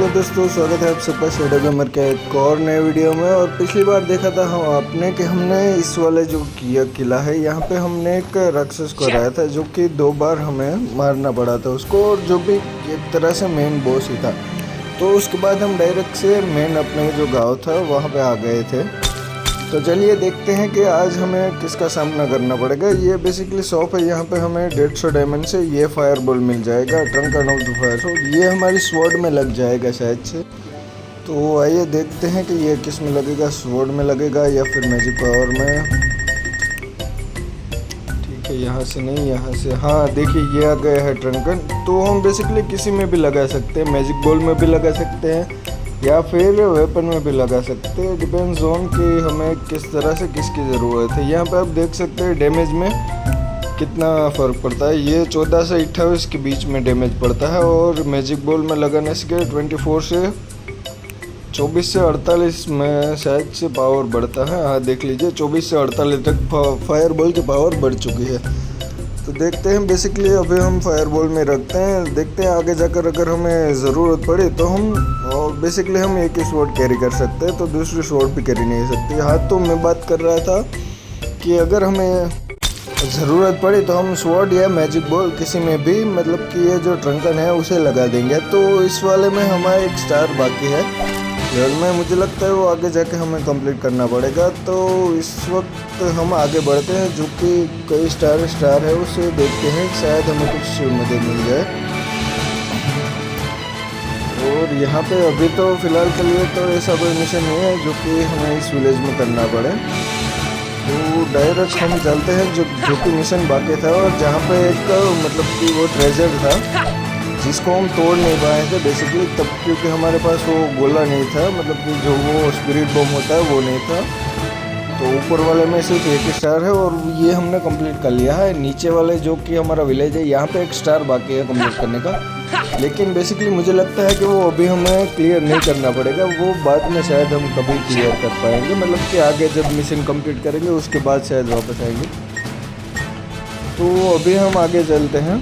Hello दोस्तों, स्वागत है आप सबका शेडो गेमर के एक और नए वीडियो में। और पिछली बार देखा था हम आपने कि हमने इस वाले जो किला है यहाँ पे हमने एक राक्षस को हराया था, जो कि 2 बार हमें मारना पड़ा था उसको, और जो भी एक तरह से मेन बॉस ही था। तो उसके बाद हम डायरेक्ट से मेन अपने जो गाँव था वहाँ पे आ गए थे। तो चलिए देखते हैं कि आज हमें किसका सामना करना पड़ेगा। ये बेसिकली शॉप है, यहाँ पे हमें 150 डायमंड से ये फायर बॉल मिल जाएगा, ट्रंकन ऑफ द फायर बॉल। ये हमारी स्वॉर्ड में लग जाएगा शायद से। तो आइए देखते हैं कि ये किस में लगेगा, स्वॉर्ड में लगेगा या फिर मैजिक पावर में। ठीक है, यहाँ से नहीं, यहाँ से। हाँ देखिए, ये आ गया है ट्रंकन। तो हम बेसिकली किसी में भी लगा सकते हैं, मैजिक बॉल में भी लगा सकते हैं या फिर वेपन में भी लगा सकते हैं। डिपेंड्स ऑन कि हमें किस तरह से किसकी ज़रूरत है। यहाँ पे आप देख सकते हैं डैमेज में कितना फ़र्क पड़ता है। ये 14 से 28 के बीच में डैमेज पड़ता है, और मैजिक बॉल में लगाने से 24 से 24 से 48 में शायद से पावर बढ़ता है। हाँ देख लीजिए, 24 से 48 तक फायर बॉल की पावर बढ़ चुकी है। तो देखते हैं, बेसिकली अभी हम फायर बॉल में रखते हैं, देखते हैं आगे जाकर अगर हमें ज़रूरत पड़े तो हम बेसिकली हम एक ही स्वॉर्ड कैरी कर सकते हैं, तो दूसरी स्वॉर्ड भी कैरी नहीं सकते। हाँ, तो मैं बात कर रहा था कि अगर हमें ज़रूरत पड़ी तो हम स्वॉर्ड या मैजिक बॉल किसी में भी, मतलब कि ये जो ट्रंकन है उसे लगा देंगे। तो इस वाले में हमारा एक स्टार बाकी है लेवल में, मुझे लगता है वो आगे जाके हमें कंप्लीट करना पड़ेगा। तो इस वक्त हम आगे बढ़ते हैं, जो कि कई स्टार है उसे देखते हैं, शायद हमें कुछ मदद मिल जाए। और यहाँ पे अभी तो फ़िलहाल के लिए तो ऐसा कोई मिशन नहीं है जो कि हमें इस विलेज में करना पड़े। तो डायरेक्ट हम चलते हैं जो कि मिशन बाकी था, और जहाँ पे एक मतलब कि वो ट्रेजर था जिसको हम तोड़ नहीं पाए थे बेसिकली तब, क्योंकि हमारे पास वो गोला नहीं था, मतलब कि जो वो स्पिरिट बम होता है वो नहीं था। तो ऊपर वाले में सिर्फ एक स्टार है और ये हमने कंप्लीट कर लिया है। नीचे वाले जो कि हमारा विलेज है, यहाँ पे एक स्टार बाकी है कंप्लीट करने का, लेकिन बेसिकली मुझे लगता है कि वो अभी हमें क्लियर नहीं करना पड़ेगा, वो बाद में शायद हम कभी क्लियर कर पाएंगे, मतलब कि आगे जब मिशन कंप्लीट करेंगे उसके बाद शायद वापस आएंगे। तो अभी हम आगे चलते हैं,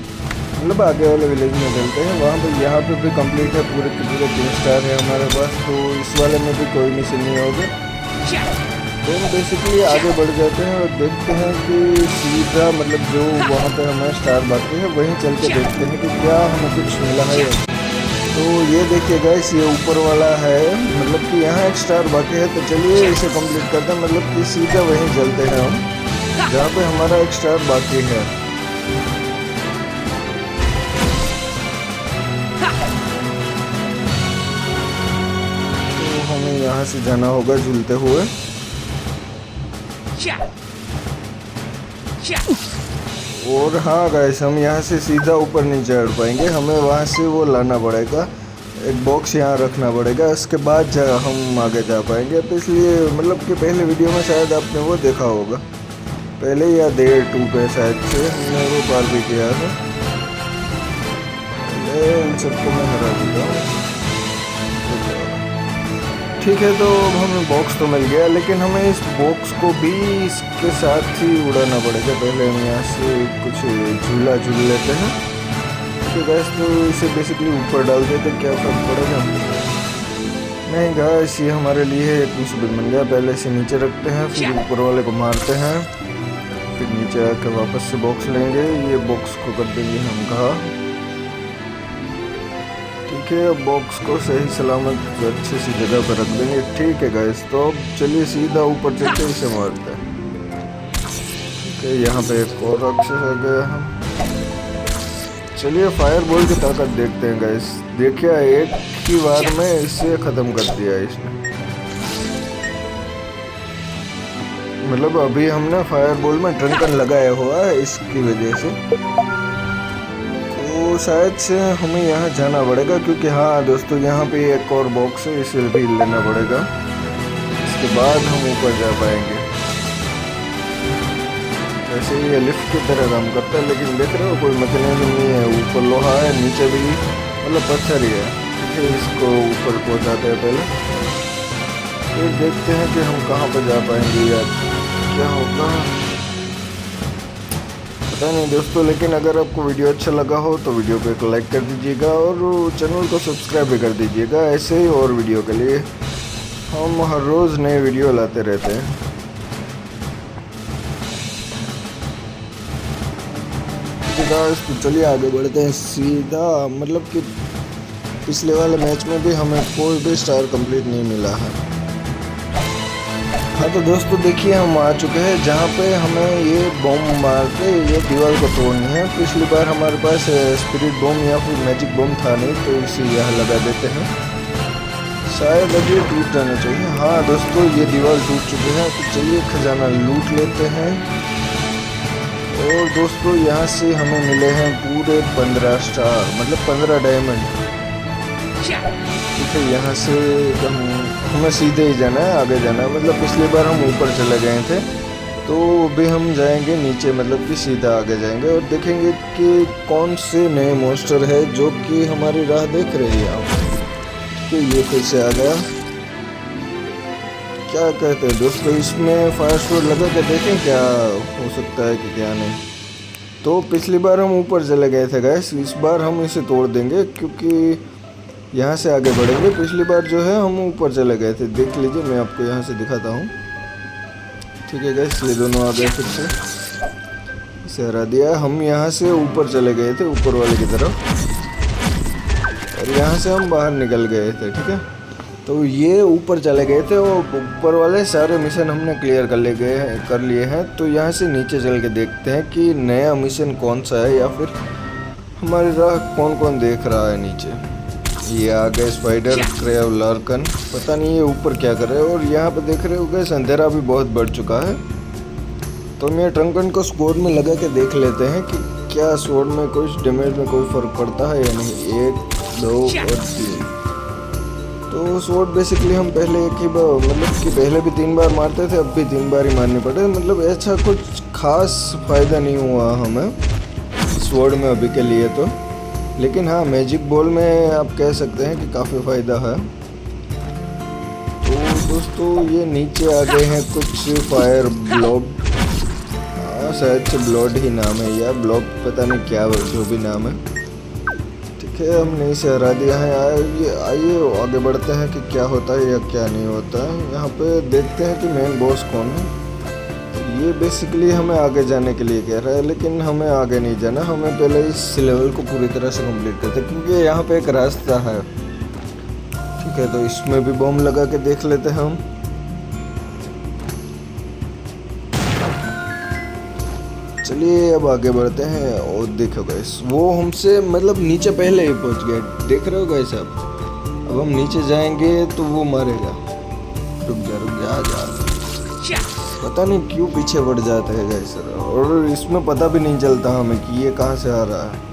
मतलब आगे वाले विलेज में चलते हैं। वहाँ पे यहाँ पे भी कंप्लीट है, पूरे के पूरे 3 स्टार है हमारे पास। तो इस वाले में भी कोई मिशन नहीं होगा, तो हम बेसिकली आगे बढ़ जाते हैं और देखते हैं कि सीधा मतलब जो वहाँ पे हमें स्टार बाकी है वहीं चल के देखते हैं कि क्या हमें कुछ मिला है। तो ये देखिए गाइस, ये ऊपर वाला है, मतलब कि यहाँ एक स्टार बाकी है। तो चलिए इसे कंप्लीट करते हैं, मतलब कि सीधा वहीं चलते हैं हम जहाँ पे हमारा एक स्टार बाकी है। तो हमें यहाँ से जाना होगा झूलते हुए, और हाँ गाइस, हम यहाँ से सीधा ऊपर नहीं चढ़ पाएंगे, हमें वहाँ से वो लाना पड़ेगा, एक बॉक्स यहाँ रखना पड़ेगा, उसके बाद हम आगे जा पाएंगे। तो इसलिए मतलब कि पहले वीडियो में शायद आपने वो देखा होगा, पहले या Day 2 पे शायद से हमने वो पार भी किया था। इन सबको मैं हरा देता हूँ। ठीक है, तो अब हमें बॉक्स तो मिल गया, लेकिन हमें इस बॉक्स को भी इसके साथ ही उड़ाना पड़ेगा। पहले हम यहाँ से कुछ झूला झूल लेते हैं। तो गैस, तो इसे बेसिकली ऊपर डाल देते, क्या फर्क पड़ेगा। नहीं गैस, ये हमारे लिए एक मुसीबत बन गया। पहले इसे नीचे रखते हैं, फिर ऊपर वाले को मारते हैं, फिर नीचे आकर वापस से बॉक्स लेंगे। ये बॉक्स को कर देंगे हम कहा। ठीक है, बॉक्स को सही सलामत अच्छी सी जगह पर रख देंगे। ठीक है गाइस, तो अब चलिए सीधा ऊपर चढ़ के इसे मारते हैं। ठीक है, यहाँ पे एक और राक्षस आ गया है। चलिए फायर बॉल की ताकत देखते हैं गाइस। देखिए, एक ही बार में इसे ख़त्म कर दिया इसने, मतलब अभी हमने फायर बॉल में ट्रंकन लगाया हुआ है इसकी वजह से। तो शायद से हमें यहाँ जाना पड़ेगा, क्योंकि हाँ दोस्तों, यहाँ पे एक और बॉक्स है, इसे भी लेना पड़ेगा, इसके बाद हम ऊपर जा पाएंगे। वैसे ये लिफ्ट की तरह काम करता है, लेकिन देख रहे हो कोई मैकेनिज्म नहीं है। ऊपर लोहा है, नीचे भी मतलब पत्थर ही है। ठीक है, इसको ऊपर पहुँचाते हैं पहले, फिर देखते हैं कि हम कहाँ पर जा पाएंगे या क्या होगा। पता नहीं दोस्तों, लेकिन अगर आपको वीडियो अच्छा लगा हो तो वीडियो को एक लाइक कर दीजिएगा और चैनल को सब्सक्राइब भी कर दीजिएगा। ऐसे ही और वीडियो के लिए हम हर रोज़ नए वीडियो लाते रहते हैं। तो चलिए आगे बढ़ते हैं सीधा। मतलब कि पिछले वाले मैच में भी हमें कोई भी स्टार कंप्लीट नहीं मिला है। हाँ तो दोस्तों देखिए, हम आ चुके हैं जहाँ पे हमें ये बॉम्ब मार के ये दीवार को तोड़नी है। पिछली बार हमारे पास स्पिरिट बॉम्ब या फिर मैजिक बॉम्ब था नहीं, तो इसे यहाँ लगा देते हैं। शायद अब ये टूट जाना चाहिए। हाँ दोस्तों, ये दीवार टूट चुकी है। तो चलिए खजाना लूट लेते हैं। और दोस्तों यहाँ से हमें मिले हैं पूरे 15 स्टार, मतलब 15 डायमंड। ठीक है, यहाँ से हमें सीधे ही जाना है, आगे जाना है। मतलब पिछली बार हम ऊपर चले गए थे, तो अभी हम जाएंगे नीचे, मतलब कि सीधा आगे जाएंगे और देखेंगे कि कौन से नए मॉन्स्टर है जो कि हमारी राह देख रही है। तो ये फिर से आ गया। क्या कहते हैं दोस्तों, इसमें फायर शॉट लगा के देखें क्या हो सकता है कि क्या नहीं। तो पिछली बार हम ऊपर चले गए थे गैस, इस बार हम इसे तोड़ देंगे क्योंकि यहाँ से आगे बढ़ेंगे। पिछली बार जो है हम ऊपर चले गए थे, देख लीजिए, मैं आपको यहाँ से दिखाता हूँ। ठीक है गैस, ये दोनों आ गए फिर से, इसे हरा दिया। हम यहाँ से ऊपर चले गए थे, ऊपर वाले की तरफ, और यहाँ से हम बाहर निकल गए थे। ठीक है, तो ये ऊपर चले गए थे और ऊपर वाले सारे मिशन हमने क्लियर कर लिए हैं। तो यहाँ से नीचे चल के देखते हैं कि नया मिशन कौन सा है, या फिर हमारी राह कौन कौन देख रहा है नीचे। ये आ गए स्पाइडर क्रेव लार्कन, पता नहीं ये ऊपर क्या कर रहे हैं। और यहाँ पे देख रहे हो गए अंधेरा भी बहुत बढ़ चुका है। तो हम ये ट्रंकन को स्वॉर्ड में लगा के देख लेते हैं कि क्या स्वॉर्ड में कुछ डैमेज में कोई फ़र्क पड़ता है या नहीं। 1 2 और 3। तो स्वॉर्ड बेसिकली हम पहले एक ही बार, मतलब कि पहले भी 3 बार मारते थे, अब भी 3 बार ही मारने पड़े। मतलब ऐसा कुछ खास फ़ायदा नहीं हुआ हमें स्वॉर्ड में अभी के लिए तो। लेकिन हाँ, मैजिक बॉल में आप कह सकते हैं कि काफ़ी फ़ायदा है। तो दोस्तों ये नीचे आ गए हैं कुछ फायर ब्लॉब, शायद से ब्लॉड ही नाम है या ब्लॉब, पता नहीं क्या, जो भी नाम है। ठीक है, हमने इसे हरा दिया है। आइए आगे बढ़ते हैं कि क्या होता है या क्या नहीं होता है। यहाँ पे देखते हैं कि मेन बॉस कौन है। ये बेसिकली हमें आगे जाने के लिए कह रहा है, लेकिन हमें आगे नहीं जाना, हमें पहले इस लेवल को पूरी तरह से कंप्लीट करते हैं, क्योंकि यहाँ पे एक रास्ता है। ठीक है, तो इसमें भी बॉम्ब लगा के देख लेते हैं हम। चलिए अब आगे बढ़ते हैं। और देखो गाइस, वो हमसे मतलब नीचे पहले ही पहुँच गए, देख रहे हो गाइस आप। अब हम नीचे जाएंगे तो वो मारेगा। रुक जा जा, पता नहीं क्यों पीछे बढ़ जाते हैं गाइस, और इसमें पता भी नहीं चलता हमें कि ये कहाँ से आ रहा है।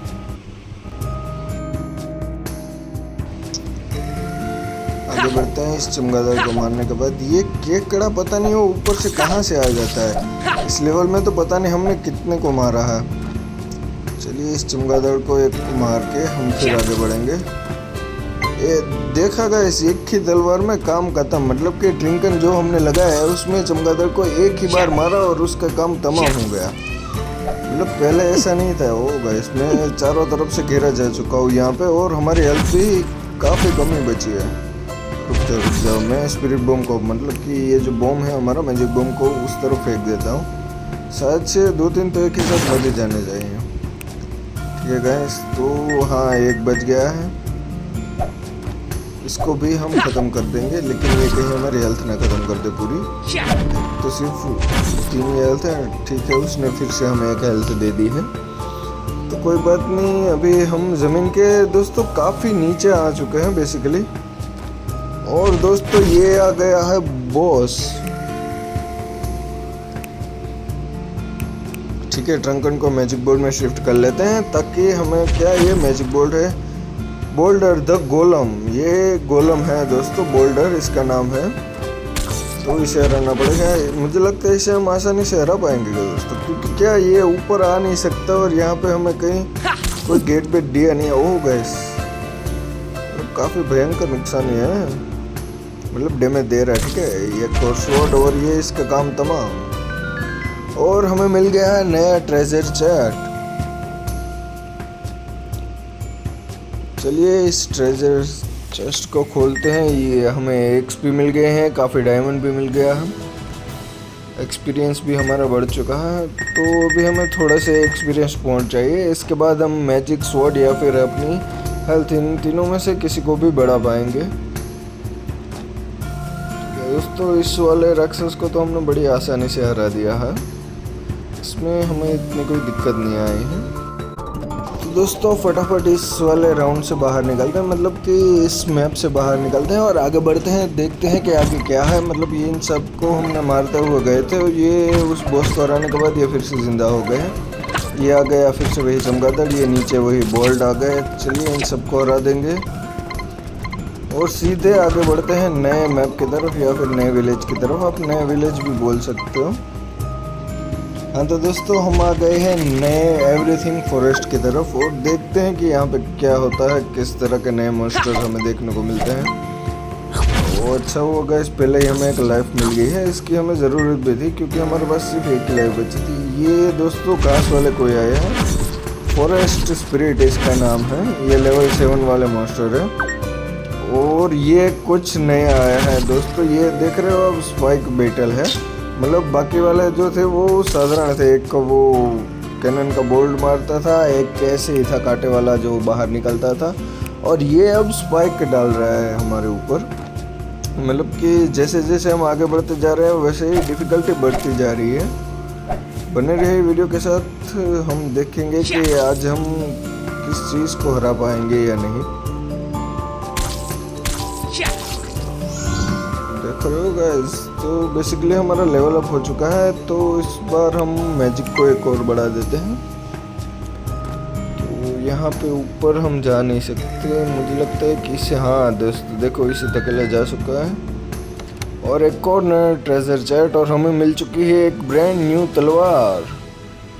आगे बढ़ते हैं। इस चमगादड़ को मारने के बाद ये केकड़ा पता नहीं वो ऊपर से कहाँ से आ जाता है। इस लेवल में तो पता नहीं हमने कितने को मारा है। चलिए इस चमगादड़ को एक मार के हम फिर आगे बढ़ेंगे। ये देखा गया, इस एक ही तलवार में काम खत्म। मतलब कि ट्रिंकन जो हमने लगाया है उसमें चमगादड़ को एक ही बार मारा और उसका काम तमाम हो गया। मतलब पहले ऐसा नहीं था। वो गया, इसमें चारों तरफ से घेरा जा चुका हूँ यहाँ पे, और हमारी हेल्थ भी काफ़ी कमी बची है। रुक जाओ, मैं स्पिरिट बॉम्ब को, मतलब कि ये जो बॉम्ब है हमारा मैजिक बॉम्ब को उस तरफ फेंक देता हूँ। शायद से 2-3 तो एक ही साथ बजे जाने चाहिए। ठीक है गाइस, तो हाँ एक बच गया है, इसको भी हम ख़त्म कर देंगे। लेकिन ये कहीं हमारी हेल्थ ना ख़त्म कर दे पूरी। तो सिर्फ 3 हेल्थ है। ठीक है, उसने फिर से हमें 1 हेल्थ दे दी है, तो कोई बात नहीं। अभी हम ज़मीन के दोस्तों काफ़ी नीचे आ चुके हैं बेसिकली। और दोस्तों ये आ गया है बॉस। ठीक है, ट्रंकन को मैजिक बोर्ड में शिफ्ट कर लेते हैं, ताकि हमें क्या, ये मैजिक बोर्ड है बोल्डर द गोलम। ये गोलम है दोस्तों, बोल्डर इसका नाम है। तो इसे हराना पड़ेगा। मुझे लगता है इसे हम आसानी से हरा पाएंगे दोस्तों, क्योंकि क्या ये ऊपर आ नहीं सकता, और यहाँ पे हमें कहीं कोई गेट पे दिया नहीं है। ओह गाइस, काफ़ी भयंकर नुकसान है, मतलब डैमेज दे रहा है। ठीक है, ये कोर्सवर्ड और ये इसका काम तमाम। और हमें मिल गया है नया ट्रेजर चेस्ट। चलिए इस ट्रेजर चेस्ट को खोलते हैं। ये हमें एक्सपी मिल गए हैं, काफ़ी डायमंड भी मिल गया है, एक्सपीरियंस भी हमारा बढ़ चुका है। तो अभी हमें थोड़ा से एक्सपीरियंस पॉइंट चाहिए। इसके बाद हम मैजिक स्वॉर्ड या फिर अपनी हेल्थ, इन तीनों में से किसी को भी बढ़ा पाएंगे। दोस्तों इस वाले राक्षस को तो हमने बड़ी आसानी से हरा दिया है, इसमें हमें इतनी कोई दिक्कत नहीं आई है। तो दोस्तों फटाफट इस वाले राउंड से बाहर निकलते हैं, मतलब कि इस मैप से बाहर निकलते हैं और आगे बढ़ते हैं, देखते हैं कि आगे क्या है। मतलब ये इन सबको हमने मारते हुए गए थे और ये उस बॉस को हराने के बाद ये फिर से ज़िंदा हो गए। ये आ गया फिर से वही चमगादड़, ये नीचे वही बोल्ट आ गए। चलिए इन सबको हरा देंगे और सीधे आगे बढ़ते हैं नए मैप की तरफ या फिर नए विलेज की तरफ। आप नए विलेज भी बोल सकते हो। हाँ तो दोस्तों हम आ गए हैं नए एवरीथिंग फॉरेस्ट की तरफ और देखते हैं कि यहाँ पे क्या होता है, किस तरह के नए मॉन्स्टर्स हमें देखने को मिलते हैं। वो अच्छा हुआ गाइस, पहले ही हमें एक लाइफ मिल गई है, इसकी हमें ज़रूरत भी थी क्योंकि हमारे पास सिर्फ एक लाइफ बची थी। ये दोस्तों घास वाले कोई आए हैं, फॉरेस्ट स्पिरिट इसका नाम है। ये लेवल 7 वाले मॉन्स्टर है और ये कुछ नया आया है दोस्तों। ये देख रहे हो आप, स्पाइक बेटल है। मतलब बाकी वाले जो थे वो साधारण थे, एक को वो कैनन का बोल्ट मारता था, एक ऐसे ही था कांटे वाला जो बाहर निकलता था, और ये अब स्पाइक डाल रहा है हमारे ऊपर। मतलब कि जैसे जैसे हम आगे बढ़ते जा रहे हैं वैसे ही डिफ़िकल्टी बढ़ती जा रही है। बने रहे वीडियो के साथ, हम देखेंगे कि आज हम किस चीज़ को हरा पाएंगे या नहीं। देख रहे हो गाइस, तो बेसिकली हमारा लेवल अप हो चुका है। तो इस बार हम मैजिक को एक और बढ़ा देते हैं। तो यहाँ पे ऊपर हम जा नहीं सकते, मुझे लगता है कि इसे, हाँ दोस्तों देखो इसे धकेला जा चुका है। और एक और नया ट्रेजर चेस्ट और हमें मिल चुकी है एक ब्रांड न्यू तलवार।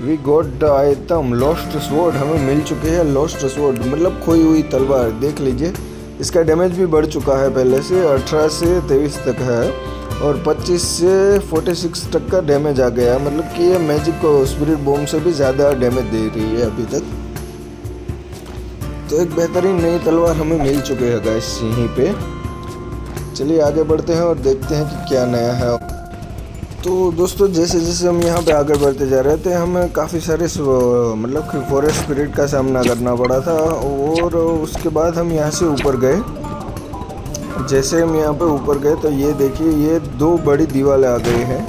We got the item lost sword, हमें मिल चुकी है लॉस्ट स्वॉर्ड, मतलब खोई हुई तलवार। देख लीजिए इसका डैमेज भी बढ़ चुका है, पहले से 18 से 23 तक है और 25 से 46 तक का डैमेज आ गया। मतलब कि ये मैजिक को स्पिरिट बॉम्ब से भी ज़्यादा डैमेज दे रही है अभी तक। तो एक बेहतरीन नई तलवार हमें मिल चुकी है गाइस यहीं पे। चलिए आगे बढ़ते हैं और देखते हैं कि क्या नया है। तो दोस्तों जैसे जैसे हम यहाँ पे आगे बढ़ते जा रहे थे, हमें काफ़ी सारे मतलब कि फॉरेस्ट स्पिरिट का सामना करना पड़ा था। और उसके बाद हम यहाँ से ऊपर गए। जैसे हम यहाँ पे ऊपर गए तो ये देखिए, ये 2 बड़ी दीवारें आ गई हैं।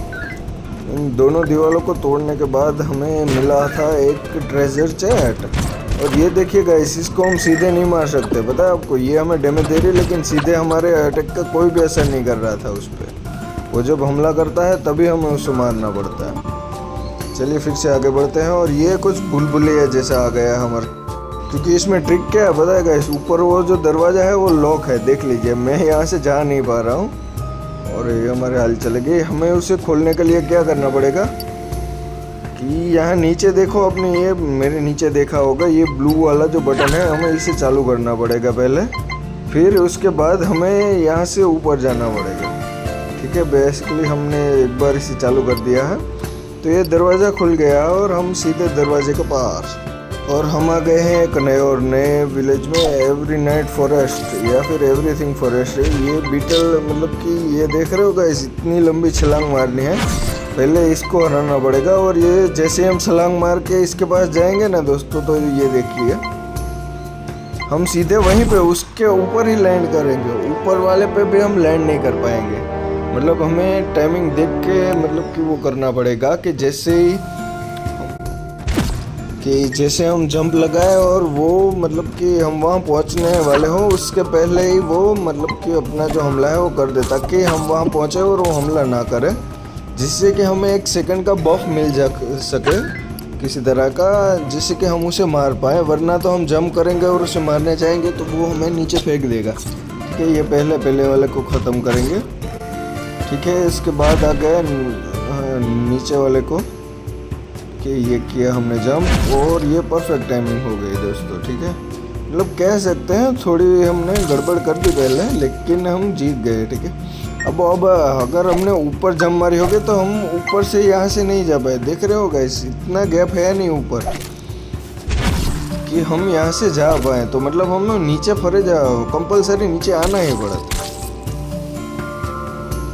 इन दोनों दीवारों को तोड़ने के बाद हमें मिला था एक ट्रेजर चेस्ट। और ये देखिए गाइस, इसको हम सीधे नहीं मार सकते, पता है आपको। ये हमें डैमेज दे रही है लेकिन सीधे हमारे अटैक का कोई भी असर नहीं कर रहा था उस पर। वो जब हमला करता है तभी हमें उसे मारना पड़ता है। चलिए फिर से आगे बढ़ते हैं। और ये कुछ बुलबुलिया जैसा आ गया हमारे, क्योंकि इसमें ट्रिक क्या है पता है गाइस, ऊपर वो जो दरवाज़ा है वो लॉक है, देख लीजिए। मैं यहाँ से जा नहीं पा रहा हूँ और ये हमारे हाल चले गए। हमें उसे खोलने के लिए क्या करना पड़ेगा कि यहाँ नीचे देखो अपने, ये मेरे नीचे देखा होगा, ये ब्लू वाला जो बटन है, हमें इसे चालू करना पड़ेगा पहले, फिर उसके बाद हमें यहाँ से ऊपर जाना पड़ेगा। ठीक है, बेसिकली हमने एक बार इसे चालू कर दिया है तो ये दरवाज़ा खुल गया और हम सीधे दरवाजे के पास। और हम आ गए हैं एक नए और नए विलेज में, एवरी नाइट फॉरेस्ट या फिर एवरीथिंग फॉरेस्ट है। ये बीटल, मतलब कि ये देख रहे हो गाइस, इतनी लंबी छलांग मारनी है, पहले इसको हराना पड़ेगा। और ये जैसे हम छलांग मार के इसके पास जाएंगे ना दोस्तों, तो ये देखिए हम सीधे वहीं पे उसके ऊपर ही लैंड करेंगे। ऊपर वाले पे भी हम लैंड नहीं कर पाएंगे। मतलब हमें टाइमिंग देख के मतलब कि वो करना पड़ेगा कि जैसे हम जंप लगाए और वो मतलब कि हम वहाँ पहुँचने वाले हो उसके पहले ही वो मतलब कि अपना जो हमला है वो कर दे, ताकि हम वहाँ पहुँचे और वो हमला ना करे, जिससे कि हमें 1 सेकंड का बफ मिल जा सके किसी तरह का, जिससे कि हम उसे मार पाए। वरना तो हम जंप करेंगे और उसे मारने चाहेंगे तो वो हमें नीचे फेंक देगा। ठीक है, ये पहले वाले को ख़त्म करेंगे। ठीक है, इसके बाद आ गए नीचे वाले को, कि ये किया हमने जंप और ये परफेक्ट टाइमिंग हो गई दोस्तों। ठीक है, मतलब कह सकते हैं थोड़ी हमने गड़बड़ कर दी पहले, लेकिन हम जीत गए। ठीक है, अब अगर हमने ऊपर जंप मारी होगी तो हम ऊपर से यहाँ से नहीं जा पाए। देख रहे हो गाइस, इतना गैप है नहीं ऊपर कि हम यहाँ से जा पाए। तो मतलब हम नीचे फरे कंपलसरी नीचे आना ही पड़ा।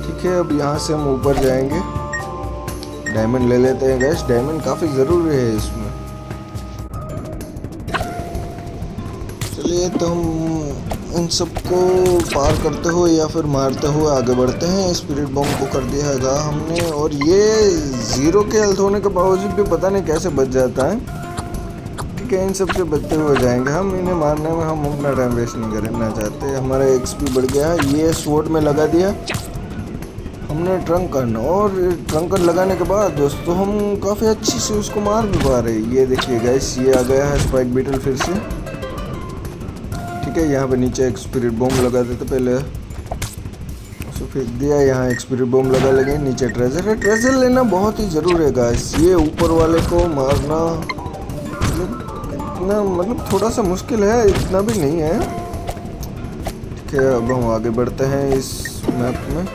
ठीक है, अब यहाँ से हम ऊपर जाएंगे। डायमंड ले लेते हैं गाइस, डायमंड काफ़ी ज़रूरी है इसमें। चलिए, तो हम इन सबको पार करते हुए या फिर मारते हुए आगे बढ़ते हैं। स्पिरिट बॉम्ब को कर दिया है हमने, और ये 0 के हेल्थ होने के बावजूद भी पता नहीं कैसे बच जाता है। ठीक है, इन सब से बचते हुए जाएंगे हम। इन्हें मारने में हम अपना टाइम वेस्ट नहीं करना चाहते। हमारा XP बढ़ गया है। ये स्वॉर्ड में लगा दिया हमने ट्रंकन, और ट्रंकन लगाने के बाद दोस्तों हम काफ़ी अच्छी से उसको मार भी पा रहे हैं। ये देखिए गाइस, ये आ गया है स्पाइक बीटल फिर से। ठीक है, यहाँ पे नीचे एक स्पिरिट बॉम्ब लगा देते पहले, उसे फेंक दिया। यहाँ एक स्पिरिट बॉम्ब लगे। नीचे ट्रेजर है, ट्रेजर लेना बहुत ही ज़रूरी है गाइस। ये ऊपर वाले को मारना इतना मतलब थोड़ा सा मुश्किल है, इतना भी नहीं है। ठीक है, अब हम आगे बढ़ते हैं इस मैप में।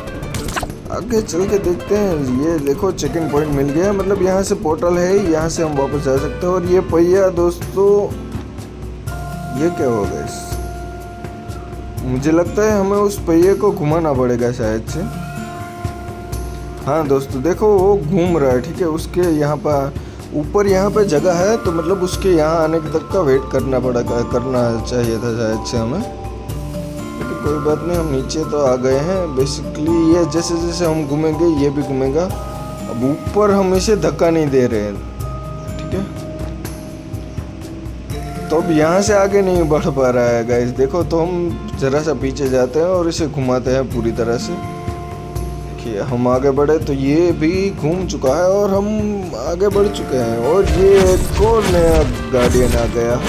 आगे चल के देखते हैं। ये देखो, चेकिंग पॉइंट मिल गया, मतलब यहाँ से पोर्टल है, यहाँ से हम वापस जा सकते हैं। और ये पहिया दोस्तों, ये क्या होगा इस, मुझे लगता है हमें उस पहिए को घुमाना पड़ेगा शायद से। हाँ दोस्तों देखो, वो घूम रहा है। ठीक है, उसके यहाँ पर ऊपर यहाँ पे जगह है, तो मतलब उसके यहाँ आने तक का वेट करना चाहिए था शायद से हमें। लेकिन कोई बात नहीं, हम नीचे तो आ गए हैं। बेसिकली ये जैसे जैसे हम घूमेंगे ये भी घूमेगा। अब ऊपर हम इसे धक्का नहीं दे रहे हैं। ठीक है, तो अब यहाँ से आगे नहीं बढ़ पा रहा है गाइस। देखो, तो हम ज़रा सा पीछे जाते हैं और इसे घुमाते हैं पूरी तरह से। देखिए, हम आगे बढ़े तो ये भी घूम चुका है और हम आगे बढ़ चुके हैं। और ये एक और नया गार्डियन आ गया,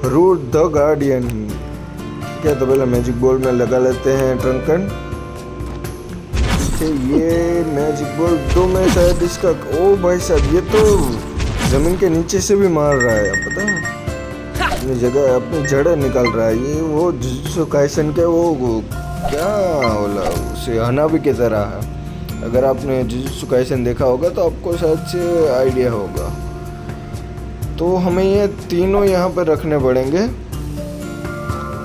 रूट द गार्डियन। ठीक है, तो पहले मैजिक बॉल में लगा लेते हैं ट्रंकन। ठीक है, ये मैजिक बॉल 2 में शायद इसका, ओ भाई साहब, ये तो ज़मीन के नीचे से भी मार रहा है। अब पता है, अपनी जगह अपनी जड़ें निकाल रहा है। ये वो जुजुत्सु काइसेन के वो क्या बोला, उसे हनाबी की तरह है। अगर आपने जुजुत्सु काइसेन देखा होगा तो आपको शायद से आइडिया होगा। तो हमें ये तीनों यहाँ पे रखने पड़ेंगे।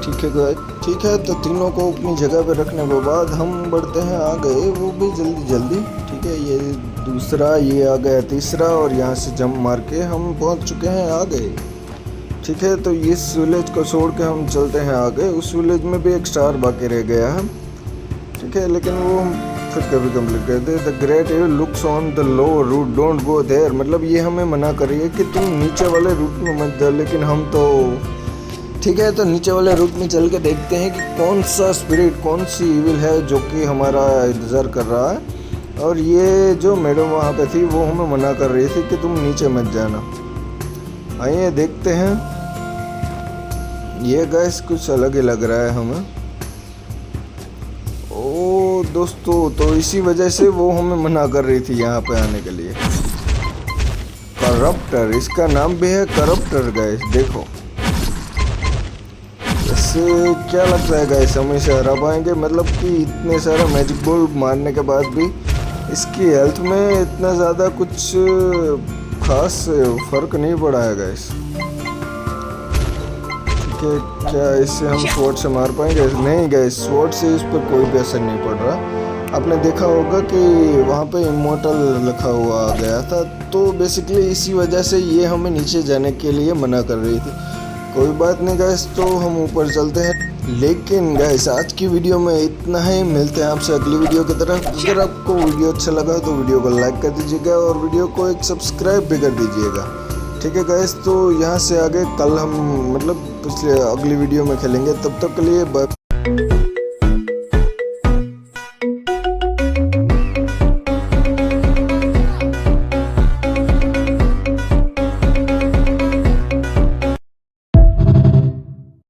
ठीक है, तो तीनों को अपनी जगह पे रखने के बाद हम बढ़ते हैं आगे, वो भी जल्दी। ठीक है, ये दूसरा, ये आ गया तीसरा, और यहाँ से जंप मार के हम पहुँच चुके हैं आगे। ठीक है, तो इस विलेज को छोड़ के हम चलते हैं आगे। उस विलेज में भी एक स्टार बाकी रह गया है। ठीक है, लेकिन वो हम फिर कभी कंप्लीट कर दे। The great evil looks on the low route, don't go there. मतलब ये हमें मना कर रही है कि तुम नीचे वाले रूट में मत जाओ, लेकिन हम तो ठीक है, तो नीचे वाले रूट में चल के देखते हैं कि कौन सा स्पिरिट, कौन सी इविल है जो कि हमारा इंतज़ार कर रहा है। और ये जो मैडम वहाँ पे थी वो हमें मना कर रही थी कि तुम नीचे मत जाना। आइए देखते हैं। ये गैस कुछ अलग ही लग रहा है हमें। ओ दोस्तों, तो इसी वजह से वो हमें मना कर रही थी यहाँ पे आने के लिए। करप्टर, इसका नाम भी है करप्टर गैस। देखो, इससे क्या लगता है गैस, हम इसे हरा पाएंगे? मतलब कि इतने सारा मैजिक बॉल मारने के बाद भी इसकी हेल्थ में इतना ज़्यादा कुछ खास फर्क नहीं पड़ा है गैस। कि क्या इससे हम स्वॉर्ड से मार पाएंगे? नहीं गैस, स्वॉर्ड से इस पर कोई भी असर नहीं पड़ रहा। आपने देखा होगा कि वहाँ पे इमोर्टल लिखा हुआ आ गया था, तो बेसिकली इसी वजह से ये हमें नीचे जाने के लिए मना कर रही थी। कोई बात नहीं गैस, तो हम ऊपर चलते हैं। लेकिन गैस, आज की वीडियो में इतना ही। मिलते हैं आपसे अगली वीडियो की तरफ। अगर आपको वीडियो अच्छा लगा तो वीडियो को लाइक कर दीजिएगा और वीडियो को एक सब्सक्राइब भी कर दीजिएगा। ठीक है गैस, तो यहाँ से आगे कल हम मतलब पिछले अगली वीडियो में खेलेंगे। तब तक के लिए बाय।